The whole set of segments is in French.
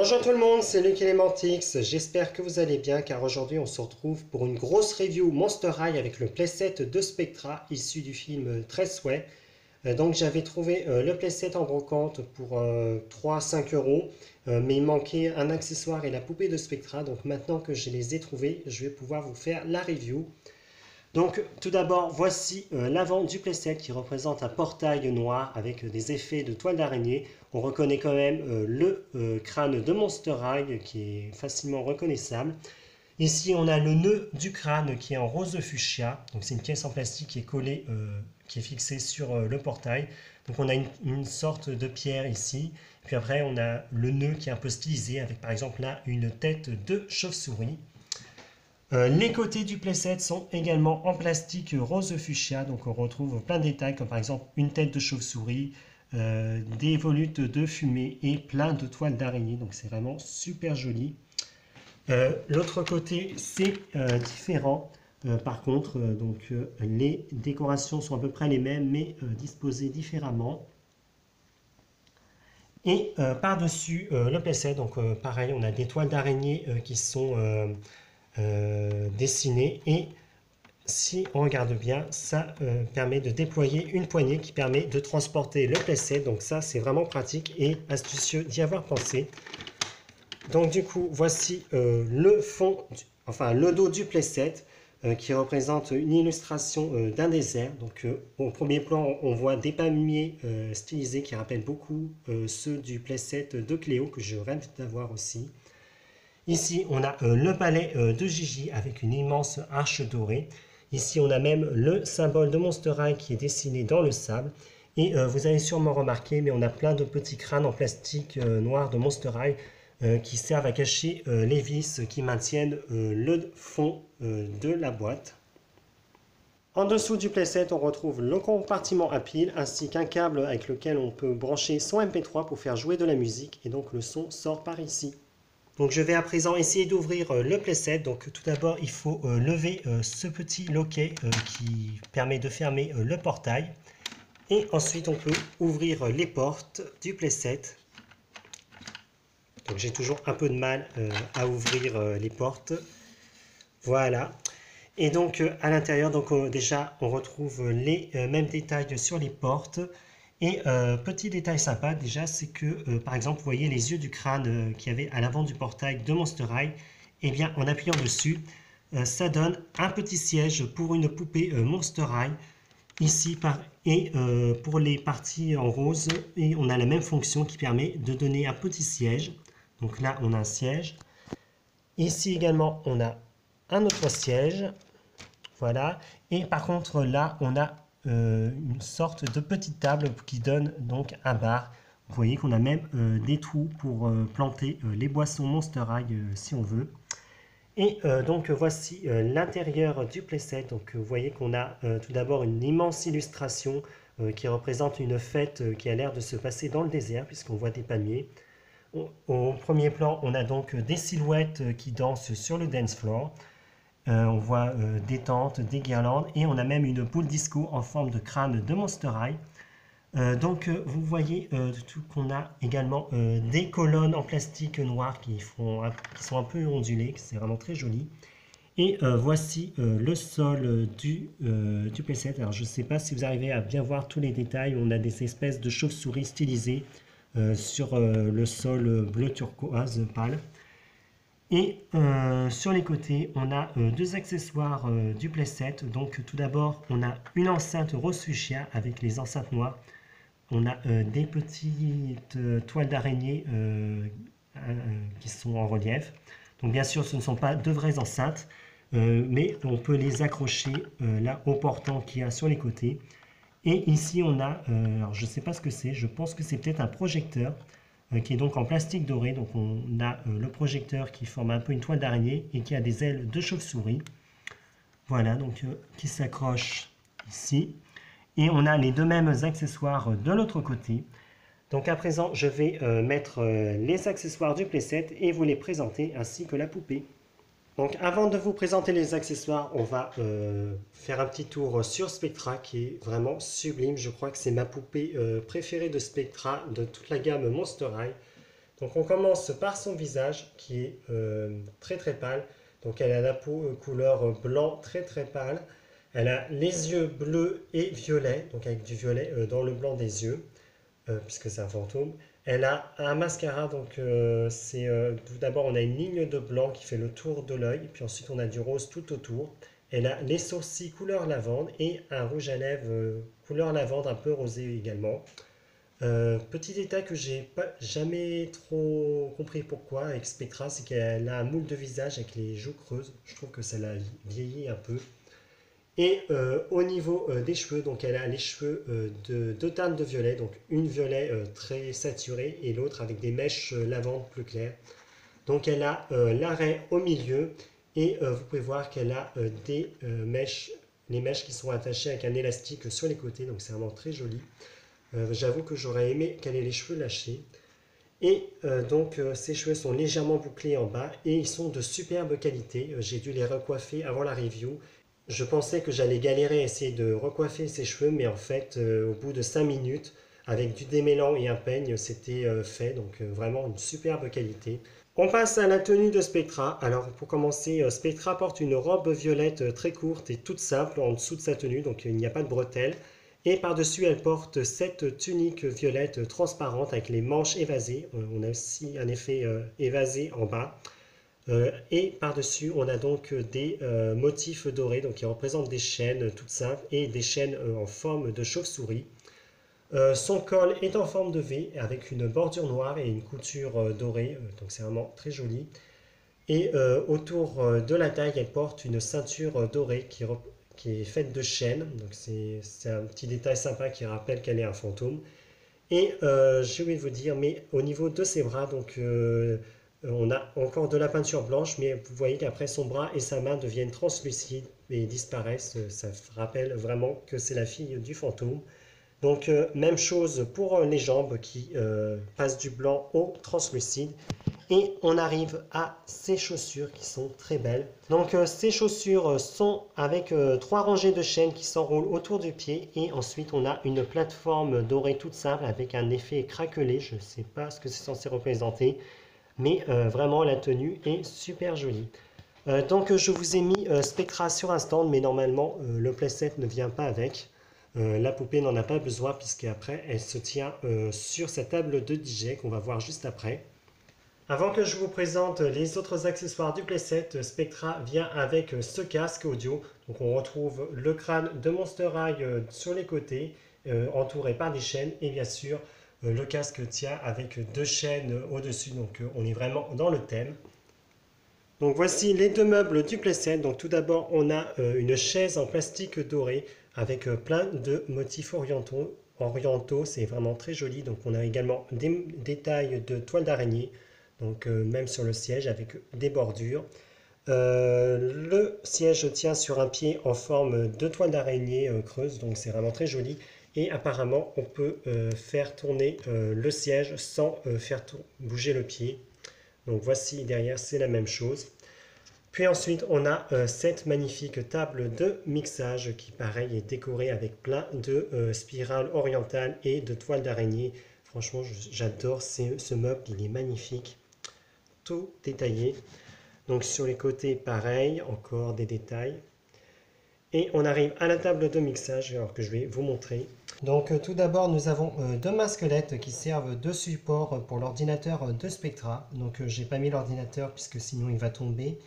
Bonjour tout le monde, c'est Luc Elementix, j'espère que vous allez bien car aujourd'hui on se retrouve pour une grosse review Monster High avec le playset de Spectra issu du film 13 Way. Donc j'avais trouvé le playset en brocante pour 3-5 euros, mais il manquait un accessoire et la poupée de Spectra, donc maintenant que je les ai trouvés, je vais pouvoir vous faire la review. Donc tout d'abord, voici l'avant du playset qui représente un portail noir avec des effets de toile d'araignée. On reconnaît quand même le crâne de Monster High qui est facilement reconnaissable. Ici, on a le nœud du crâne qui est en rose fuchsia. Donc c'est une pièce en plastique qui est collée, qui est fixée sur le portail. Donc on a une sorte de pierre ici. Puis après, on a le nœud qui est un peu stylisé avec par exemple là une tête de chauve-souris. Les côtés du playset sont également en plastique rose fuchsia, donc on retrouve plein de détails comme par exemple une tête de chauve-souris, des volutes de fumée et plein de toiles d'araignée, donc c'est vraiment super joli. L'autre côté c'est différent, par contre les décorations sont à peu près les mêmes mais disposées différemment. Et par-dessus le playset, donc pareil, on a des toiles d'araignée qui sont dessinées et si on regarde bien, ça permet de déployer une poignée qui permet de transporter le playset. Donc ça, c'est vraiment pratique et astucieux d'y avoir pensé. Donc du coup, voici le fond, enfin le dos du playset qui représente une illustration d'un désert. Donc au premier plan, on voit des palmiers stylisés qui rappellent beaucoup ceux du playset de Cléo que je rêve d'avoir aussi. Ici, on a le palais de Gigi avec une immense arche dorée. Ici, on a même le symbole de Monster High qui est dessiné dans le sable. Et vous avez sûrement remarqué, mais on a plein de petits crânes en plastique noir de Monster High qui servent à cacher les vis qui maintiennent le fond de la boîte. En dessous du playset, on retrouve le compartiment à pile ainsi qu'un câble avec lequel on peut brancher son MP3 pour faire jouer de la musique. Et donc le son sort par ici. Donc je vais à présent essayer d'ouvrir le playset. Donc tout d'abord il faut lever ce petit loquet qui permet de fermer le portail. Et ensuite on peut ouvrir les portes du playset. Donc j'ai toujours un peu de mal à ouvrir les portes. Voilà. Et donc à l'intérieur, déjà on retrouve les mêmes détails sur les portes. Et petit détail sympa déjà, c'est que par exemple, vous voyez les yeux du crâne qu'il y avait à l'avant du portail de Monster High. Et bien en appuyant dessus, ça donne un petit siège pour une poupée Monster High. Ici, pour les parties en rose, et on a la même fonction qui permet de donner un petit siège. Donc là, on a un siège. Ici également, on a un autre siège. Voilà. Et par contre, là, on a une sorte de petite table qui donne donc un bar. Vous voyez qu'on a même des trous pour planter les boissons Monster High si on veut. Et donc voici l'intérieur du playset. Donc vous voyez qu'on a tout d'abord une immense illustration qui représente une fête qui a l'air de se passer dans le désert puisqu'on voit des palmiers. Au premier plan, on a donc des silhouettes qui dansent sur le dance floor. On voit des tentes, des guirlandes et on a même une boule disco en forme de crâne de Monster High. Vous voyez qu'on a également des colonnes en plastique noir qui sont un peu ondulées, c'est vraiment très joli. Et voici le sol du playset. Alors je ne sais pas si vous arrivez à bien voir tous les détails, on a des espèces de chauves-souris stylisées sur le sol bleu turquoise pâle. Et sur les côtés, on a deux accessoires du playset. Donc tout d'abord, on a une enceinte rose fuchsia avec les enceintes noires. On a des petites toiles d'araignée qui sont en relief. Donc bien sûr, ce ne sont pas de vraies enceintes, mais on peut les accrocher là au portant qu'il y a sur les côtés. Et ici, on a, alors je ne sais pas ce que c'est, je pense que c'est peut-être un projecteur qui est donc en plastique doré. Donc on a le projecteur qui forme un peu une toile d'araignée et qui a des ailes de chauve-souris. Voilà, donc qui s'accroche ici. Et on a les deux mêmes accessoires de l'autre côté. Donc à présent, je vais mettre les accessoires du playset et vous les présenter ainsi que la poupée. Donc avant de vous présenter les accessoires, on va faire un petit tour sur Spectra qui est vraiment sublime. Je crois que c'est ma poupée préférée de Spectra, de toute la gamme Monster High. Donc on commence par son visage qui est très très pâle. Donc elle a la peau couleur blanc très très pâle. Elle a les yeux bleus et violets, donc avec du violet dans le blanc des yeux, puisque c'est un fantôme. Elle a un mascara, donc tout d'abord on a une ligne de blanc qui fait le tour de l'œil, puis ensuite on a du rose tout autour. Elle a les sourcils couleur lavande et un rouge à lèvres couleur lavande un peu rosé également. Petit détail que j'ai pas jamais trop compris pourquoi avec Spectra, c'est qu'elle a un moule de visage avec les joues creuses. Je trouve que ça l'a vieilli un peu. Et au niveau des cheveux, donc elle a les cheveux de deux teintes de violet, donc une violet très saturée et l'autre avec des mèches lavande plus claires. Donc elle a l'arrêt au milieu et vous pouvez voir qu'elle a des mèches, les mèches qui sont attachées avec un élastique sur les côtés, donc c'est vraiment très joli. J'avoue que j'aurais aimé qu'elle ait les cheveux lâchés. Et ses cheveux sont légèrement bouclés en bas et ils sont de superbe qualité. J'ai dû les recoiffer avant la review. Je pensais que j'allais galérer à essayer de recoiffer ses cheveux, mais en fait, au bout de 5 minutes, avec du démêlant et un peigne, c'était fait. Donc vraiment une superbe qualité. On passe à la tenue de Spectra. Alors pour commencer, Spectra porte une robe violette très courte et toute simple en dessous de sa tenue, donc il n'y a pas de bretelles. Et par-dessus, elle porte cette tunique violette transparente avec les manches évasées. On a aussi un effet évasé en bas. Et par-dessus, on a donc des motifs dorés donc qui représentent des chaînes toutes simples et des chaînes en forme de chauve-souris. Son col est en forme de V avec une bordure noire et une couture dorée. Donc c'est vraiment très joli. Et autour de la taille, elle porte une ceinture dorée qui est faite de chaînes. Donc c'est un petit détail sympa qui rappelle qu'elle est un fantôme. Et j'ai oublié de vous dire, mais au niveau de ses bras, donc on a encore de la peinture blanche, mais vous voyez qu'après son bras et sa main deviennent translucides et disparaissent. Ça rappelle vraiment que c'est la fille du fantôme. Donc même chose pour les jambes qui passent du blanc au translucide. Et on arrive à ces chaussures qui sont très belles. Donc ces chaussures sont avec 3 rangées de chaînes qui s'enroulent autour du pied. Et ensuite on a une plateforme dorée toute simple avec un effet craquelé. Je ne sais pas ce que c'est censé représenter. Mais vraiment la tenue est super jolie. Donc je vous ai mis Spectra sur un stand. Mais normalement le playset ne vient pas avec. La poupée n'en a pas besoin puisqu'après elle se tient sur sa table de DJ qu'on va voir juste après. Avant que je vous présente les autres accessoires du playset, Spectra vient avec ce casque audio. Donc on retrouve le crâne de Monster High sur les côtés, entouré par des chaînes. Et bien sûr, le casque tient avec 2 chaînes au-dessus. Donc on est vraiment dans le thème. Donc voici les 2 meubles du playset. Donc tout d'abord, on a une chaise en plastique doré avec plein de motifs orientaux. C'est vraiment très joli. Donc on a également des détails de toile d'araignée. Donc même sur le siège avec des bordures. Le siège tient sur un pied en forme de toile d'araignée creuse, donc c'est vraiment très joli. Et apparemment on peut faire tourner le siège sans faire bouger le pied. Donc voici derrière c'est la même chose. Puis ensuite on a cette magnifique table de mixage qui pareil est décorée avec plein de spirales orientales et de toiles d'araignée. Franchement j'adore ce meuble, il est magnifique. Tout détaillé. Donc sur les côtés, pareil, encore des détails. Et on arrive à la table de mixage, alors que je vais vous montrer. Donc tout d'abord, nous avons 2 masquelettes qui servent de support pour l'ordinateur de Spectra. Donc j'ai pas mis l'ordinateur puisque sinon il va tomber.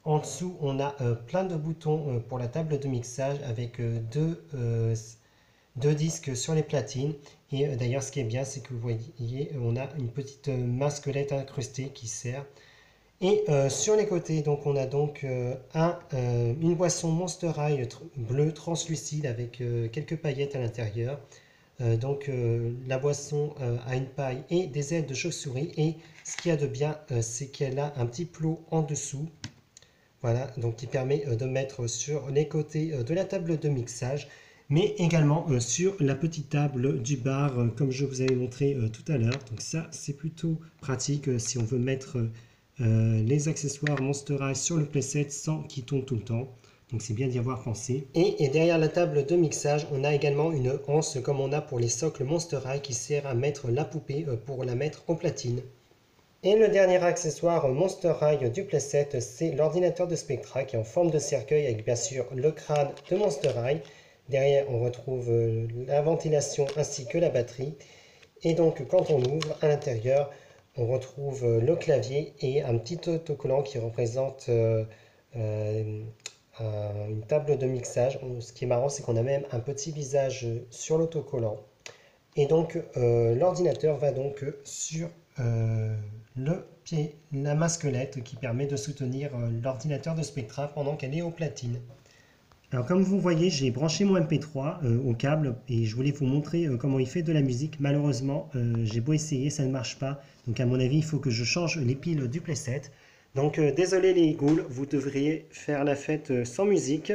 En dessous, on a plein de boutons pour la table de mixage avec deux disques sur les platines. Et d'ailleurs, ce qui est bien, c'est que vous voyez, on a une petite masquelette incrustée qui sert. Et sur les côtés, donc, on a donc une boisson Monster High bleu translucide avec quelques paillettes à l'intérieur. La boisson a une paille et des ailes de chauve-souris. Et ce qu'il y a de bien, c'est qu'elle a un petit plot en dessous. Voilà, donc qui permet de mettre sur les côtés de la table de mixage, mais également sur la petite table du bar, comme je vous avais montré tout à l'heure. Donc ça, c'est plutôt pratique si on veut mettre les accessoires Monster High sur le playset sans qu'ils tombent tout le temps. Donc c'est bien d'y avoir pensé. Et derrière la table de mixage, on a également une anse comme on a pour les socles Monster High qui sert à mettre la poupée pour la mettre en platine. Et le dernier accessoire Monster High du playset, c'est l'ordinateur de Spectra qui est en forme de cercueil avec bien sûr le crâne de Monster High. Derrière, on retrouve la ventilation ainsi que la batterie. Et donc, quand on ouvre à l'intérieur, on retrouve le clavier et un petit autocollant qui représente une table de mixage. Ce qui est marrant, c'est qu'on a même un petit visage sur l'autocollant. Et donc, l'ordinateur va donc sur le pied, la masquelette qui permet de soutenir l'ordinateur de Spectra pendant qu'elle est aux platines. Alors comme vous voyez, j'ai branché mon MP3 au câble et je voulais vous montrer comment il fait de la musique. Malheureusement, j'ai beau essayer, ça ne marche pas. Donc à mon avis, il faut que je change les piles du playset. Donc désolé les ghouls, vous devriez faire la fête sans musique.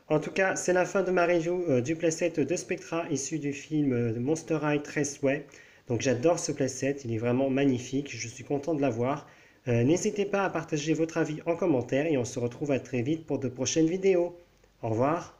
En tout cas, c'est la fin de ma review du playset de Spectra issu du film Monster High Traceway. Donc j'adore ce playset, il est vraiment magnifique, je suis content de l'avoir. N'hésitez pas à partager votre avis en commentaire et on se retrouve à très vite pour de prochaines vidéos. Au revoir.